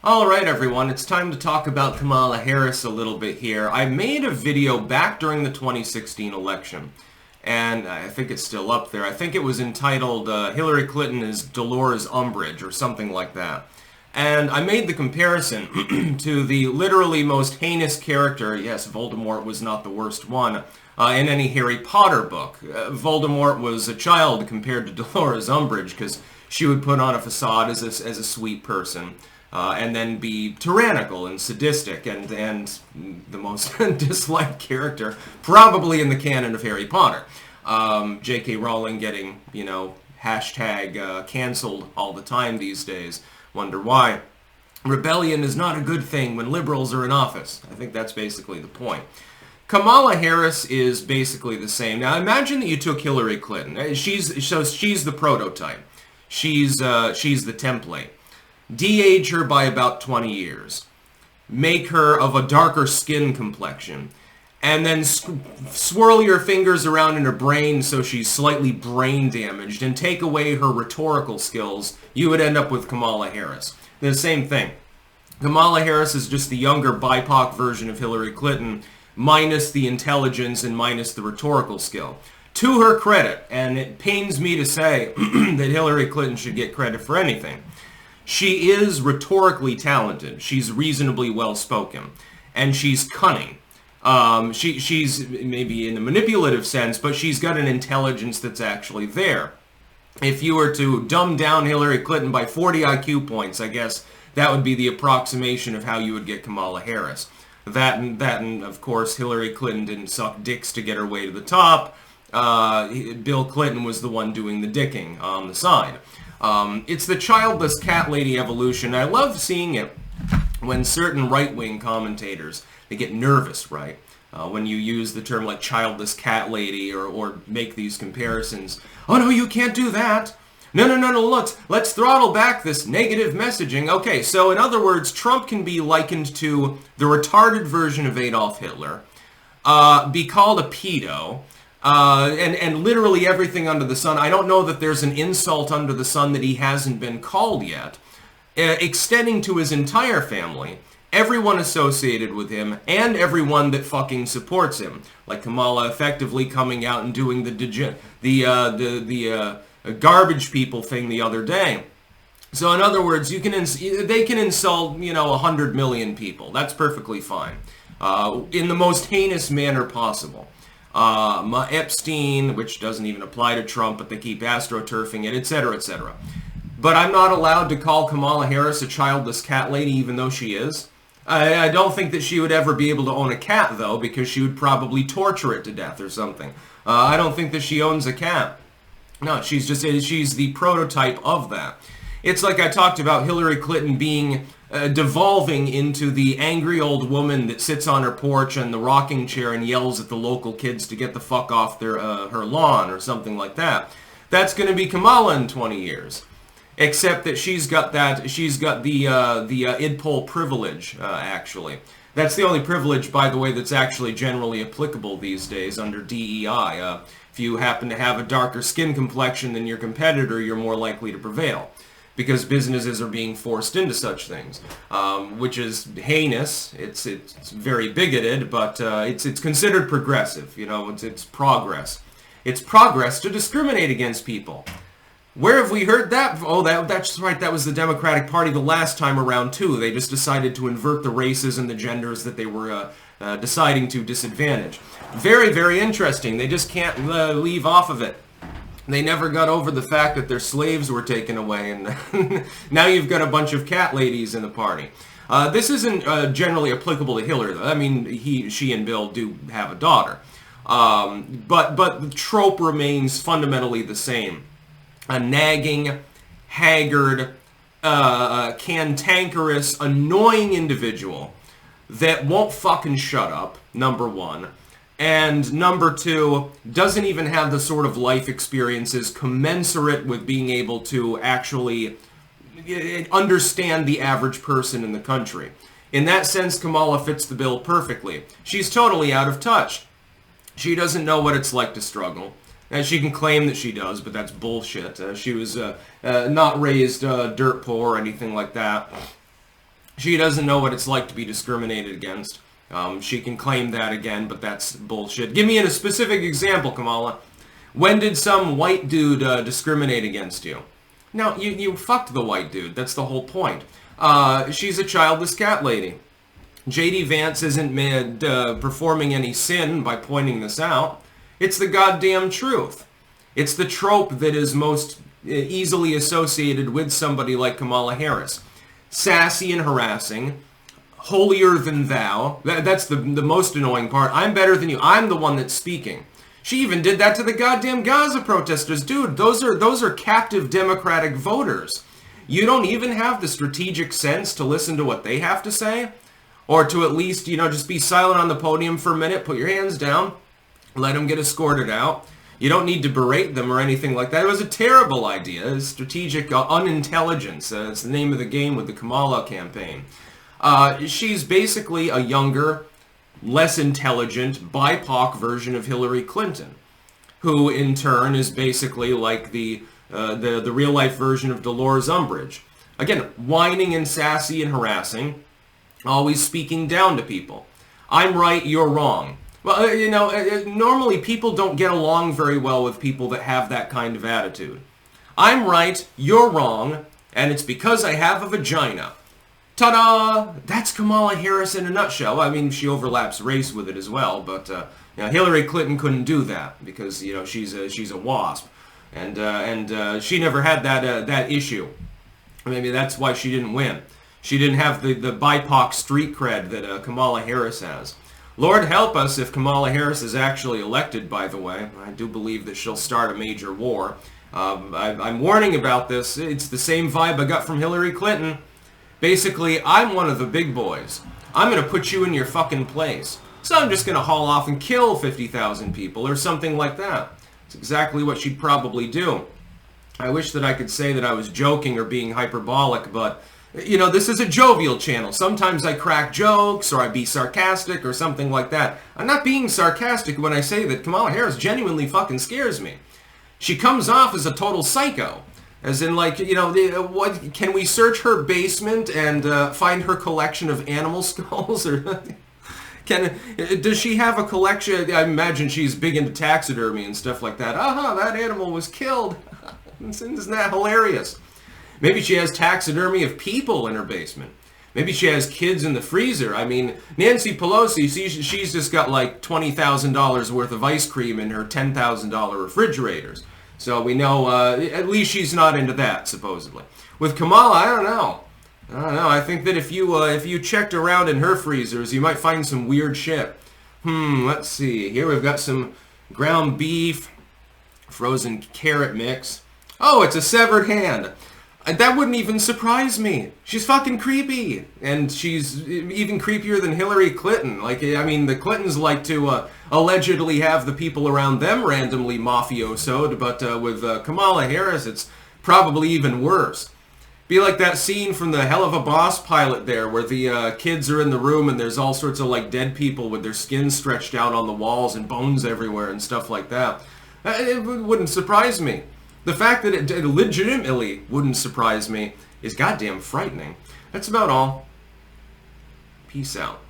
Alright everyone, it's time to talk about Kamala Harris a little bit here. I made a video back during the 2016 election, and I think it's still up there. I think it was entitled Hillary Clinton is Dolores Umbridge or something like that. And I made the comparison to the literally most heinous character, yes, Voldemort was not the worst one, in any Harry Potter book. Voldemort was a child compared to Dolores Umbridge because she would put on a facade as a sweet person. And then be tyrannical and sadistic and the most disliked character probably in the canon of Harry Potter. J.K. Rowling getting, hashtag canceled all the time these days. Wonder why. Rebellion is not a good thing when liberals are in office. I think that's basically the point. Kamala Harris is basically the same. Now imagine that you took Hillary Clinton. She's the prototype. She's the template. De-age her by about 20 years, make her of a darker skin complexion, and then swirl your fingers around in her brain so she's slightly brain damaged, and take away her rhetorical skills, you would end up with Kamala Harris. The same thing. Kamala Harris is just the younger BIPOC version of Hillary Clinton, minus the intelligence and minus the rhetorical skill. To her credit, and it pains me to say that Hillary Clinton should get credit for anything, she is rhetorically talented. She's reasonably well-spoken. And she's cunning. She's maybe in a manipulative sense, but she's got an intelligence that's actually there. If you were to dumb down Hillary Clinton by 40 IQ points, I guess that would be the approximation of how you would get Kamala Harris. That and of course, Hillary Clinton didn't suck dicks to get her way to the top. Bill Clinton was the one doing the dicking on the side. It's the childless cat lady evolution. I love seeing it when certain right-wing commentators, they get nervous, right? When you use the term like childless cat lady or make these comparisons. Oh no, you can't do that. No, let's throttle back this negative messaging. Okay, so in other words, Trump can be likened to the retarded version of Adolf Hitler, be called a pedo, and literally everything under the sun. I don't know that there's an insult under the sun that he hasn't been called yet. Extending to his entire family, everyone associated with him, and everyone that fucking supports him. Like Kamala effectively coming out and doing the garbage people thing the other day. So in other words, they can insult, 100 million people. That's perfectly fine. In the most heinous manner possible. Epstein, which doesn't even apply to Trump, but they keep astroturfing it, etc., etc. But I'm not allowed to call Kamala Harris a childless cat lady, even though she is. I don't think that she would ever be able to own a cat, though, because she would probably torture it to death or something. I don't think that she owns a cat. No, she's the prototype of that. It's like I talked about Hillary Clinton being devolving into the angry old woman that sits on her porch in the rocking chair and yells at the local kids to get the fuck off her lawn or something like that. That's going to be Kamala in 20 years. Except that she's got the idpol privilege, actually. That's the only privilege, by the way, that's actually generally applicable these days under DEI. If you happen to have a darker skin complexion than your competitor, you're more likely to prevail. Because businesses are being forced into such things, which is heinous. It's very bigoted, but it's considered progressive. It's progress. It's progress to discriminate against people. Where have we heard that? Oh, that's right. That was the Democratic Party the last time around too. They just decided to invert the races and the genders that they were deciding to disadvantage. Very, very interesting. They just can't leave off of it. They never got over the fact that their slaves were taken away, and now you've got a bunch of cat ladies in the party. This isn't generally applicable to Hillary, though. I mean, she and Bill do have a daughter. But the trope remains fundamentally the same. A nagging, haggard, cantankerous, annoying individual that won't fucking shut up, number one. And number two, doesn't even have the sort of life experiences commensurate with being able to actually understand the average person in the country. In that sense, Kamala fits the bill perfectly. She's totally out of touch. She doesn't know what it's like to struggle. And she can claim that she does, but that's bullshit. She was not raised dirt poor or anything like that. She doesn't know what it's like to be discriminated against. She can claim that again, but that's bullshit. Give me a specific example, Kamala. When did some white dude discriminate against you? No, you fucked the white dude. That's the whole point. She's a childless cat lady. J.D. Vance isn't performing any sin by pointing this out. It's the goddamn truth. It's the trope that is most easily associated with somebody like Kamala Harris. Sassy and harassing, holier than thou. That's the most annoying part. I'm better than you. I'm the one that's speaking. She even did that to the goddamn Gaza protesters. Dude, those are captive Democratic voters. You don't even have the strategic sense to listen to what they have to say? Or to at least, just be silent on the podium for a minute, put your hands down, let them get escorted out. You don't need to berate them or anything like that. It was a terrible idea. Strategic unintelligence. It's the name of the game with the Kamala campaign. She's basically a younger, less intelligent, BIPOC version of Hillary Clinton, who in turn is basically like the real-life version of Dolores Umbridge. Again, whining and sassy and harassing, always speaking down to people. I'm right, you're wrong. Well, normally people don't get along very well with people that have that kind of attitude. I'm right, you're wrong, and it's because I have a vagina. Ta-da! That's Kamala Harris in a nutshell. I mean, she overlaps race with it as well, but Hillary Clinton couldn't do that because she's a wasp, and she never had that issue. Maybe that's why she didn't win. She didn't have the BIPOC street cred that Kamala Harris has. Lord help us if Kamala Harris is actually elected, by the way. I do believe that she'll start a major war. I'm warning about this. It's the same vibe I got from Hillary Clinton. Basically, I'm one of the big boys. I'm going to put you in your fucking place. So I'm just going to haul off and kill 50,000 people or something like that. It's exactly what she'd probably do. I wish that I could say that I was joking or being hyperbolic, but this is a jovial channel. Sometimes I crack jokes or I be sarcastic or something like that. I'm not being sarcastic when I say that Kamala Harris genuinely fucking scares me. She comes off as a total psycho. As in, like, what, can we search her basement and find her collection of animal skulls? Or does she have a collection? I imagine she's big into taxidermy and stuff like that. That animal was killed. Isn't that hilarious? Maybe she has taxidermy of people in her basement. Maybe she has kids in the freezer. I mean, Nancy Pelosi, she's just got like $20,000 worth of ice cream in her $10,000 refrigerators. So we know at least she's not into that, supposedly. With Kamala, I don't know. I think that if you checked around in her freezers, you might find some weird shit. Let's see. Here we've got some ground beef, frozen carrot mix. Oh, it's a severed hand. That wouldn't even surprise me. She's fucking creepy. And she's even creepier than Hillary Clinton. Like, I mean, the Clintons like to allegedly have the people around them randomly mafiosoed, but with Kamala Harris, it's probably even worse. Be like that scene from the Hell of a Boss pilot there, where the kids are in the room and there's all sorts of, like, dead people with their skin stretched out on the walls and bones everywhere and stuff like that. It wouldn't surprise me. The fact that it legitimately wouldn't surprise me is goddamn frightening. That's about all. Peace out.